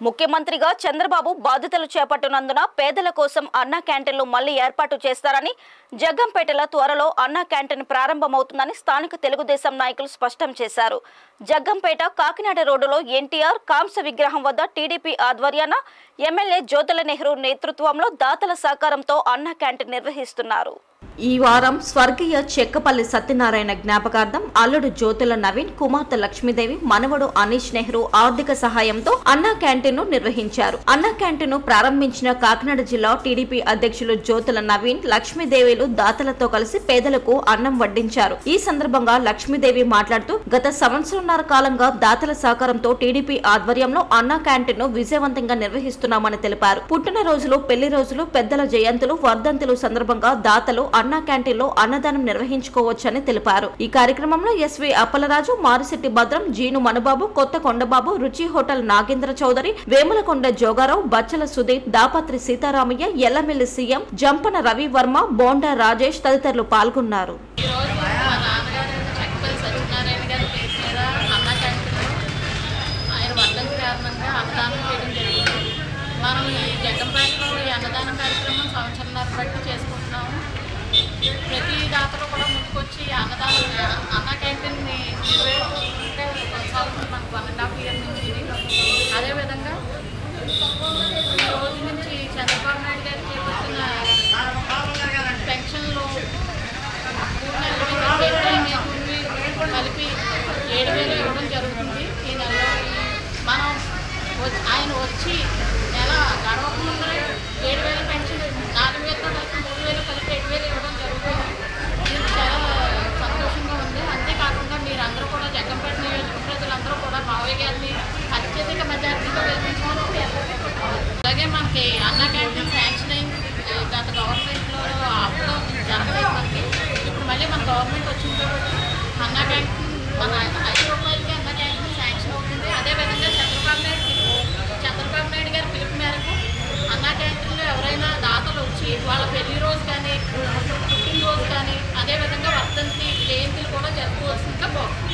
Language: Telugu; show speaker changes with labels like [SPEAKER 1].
[SPEAKER 1] ముఖ్యమంత్రిగా చంద్రబాబు బాధ్యతలు చేపట్టినందున పేదల కోసం అన్నా క్యాంటీన్లు మళ్లీ ఏర్పాటు చేస్తారని, జగ్గంపేటలో త్వరలో అన్నా క్యాంటీన్ ప్రారంభమవుతుందని స్థానిక తెలుగుదేశం నాయకులు స్పష్టం చేశారు. జగ్గంపేట కాకినాడ రోడ్డులో ఎన్టీఆర్ కాంస్య విగ్రహం వద్ద టీడీపీ ఆధ్వర్యాన ఎమ్మెల్యే జ్యోతుల నెహ్రూ నేతృత్వంలో దాతల సహకారంతో అన్నా క్యాంటీన్ నిర్వహిస్తున్నారు. ఈ వారం స్వర్గీయ చెక్కపల్లి సత్యనారాయణ జ్ఞాపకార్థం అల్లుడు జ్యోతుల నవీన్, కుమార్తె లక్ష్మీదేవి, మనవడు అనీష్ నెహ్రూ ఆర్థిక సహాయంతో అన్నా క్యాంటీన్ ను నిర్వహించారు. అన్నా క్యాంటీన్ ను ప్రారంభించిన కాకినాడ జిల్లా టీడీపీ అధ్యక్షులు జ్యోతుల నవీన్, లక్ష్మీదేవిలు దాతలతో కలిసి పేదలకు అన్నం వడ్డించారు. ఈ సందర్భంగా లక్ష్మీదేవి మాట్లాడుతూ, గత సంవత్సరంన్నర కాలంగా దాతల సహకారంతో టీడీపీ ఆధ్వర్యంలో అన్నా క్యాంటీన్ ను విజయవంతంగా నిర్వహిస్తున్నామని తెలిపారు. పుట్టినరోజులు, పెళ్లి రోజులు, పెద్దల జయంతులు, వర్ధంతులు సందర్భంగా దాతలు అన్నా క్యాంటీన్ లో అన్నదానం నిర్వహించుకోవచ్చని తెలిపారు. ఈ కార్యక్రమంలో ఎస్వి అప్పలరాజు, మారిశెట్టి భద్రం, జీను మనుబాబు, కొత్త కొండబాబు, రుచి హోటల్ నాగేంద్ర చౌదరి, వేములకొండ జోగారావు, బచ్చల సుదీప్, దాపత్రి సీతారామయ్య, ఎల్లమిల్లి సీఎం, జంపన రవి వర్మ, బోండా రాజేష్ తదితరులు పాల్గొన్నారు.
[SPEAKER 2] మనం ఈ జగ్గంపేటలో ఈ అన్నదానం కార్యక్రమం సంవత్సరంన్నర బట్టి చేసుకుంటున్నాము. ప్రతి దాతలు కూడా ముందుకొచ్చి అన్నా క్యాంటీన్ని నిర్వహించుకుంటే కొనసాగుతుంది మనకు 1.5 year నుంచి. అదేవిధంగా ఈ రోజు నుంచి చంద్రబాబు నాయుడు గారు చేపట్టిన పెన్షన్లో 3 నెలలకి కలిపి 7,000 ఇవ్వడం జరుగుతుంది. ఈ నెలలో మనం ఆయన వచ్చి నెల గడవకుండా 7,000 పెన్షన్, 4,000తో కలిపి 3,000 కలిపి 7,000 ఇవ్వడం జరుగుతుంది. ఇది చాలా సంతోషంగా ఉంది. అంతేకాకుండా మీరందరూ కూడా జగ్గంపేట నియోజక ప్రజలందరూ కూడా మావయ్య గారిని అత్యధిక మెజార్టీతో గెలిపించుకోవాలి. అలాగే మనకి అన్నా క్యాంటీన్ శాంక్షన్ అయింది. గత గవర్నమెంట్లో అప్పుడు జరగలేదు మనకి. ఇప్పుడు మళ్ళీ మన గవర్నమెంట్ వచ్చింది కాబట్టి అన్నా క్యాంటీన్ మన 5 రూపాయలకి అన్నా క్యాంటీన్ శాంక్షన్ అవుతుంది. అదేవిధంగా చంద్రబాబు నాయుడు గారి పిలుపు మేరకు అన్నా క్యాంటీన్లో ఎవరైనా దాతలు వచ్చి వాళ్ళ పెళ్లి రోజు కానీ, పుట్టినరోజు కానీ, అదేవిధంగా వర్ధంతి జయంతులు కూడా జరుపుకోవాల్సిందిగా బాగుంది.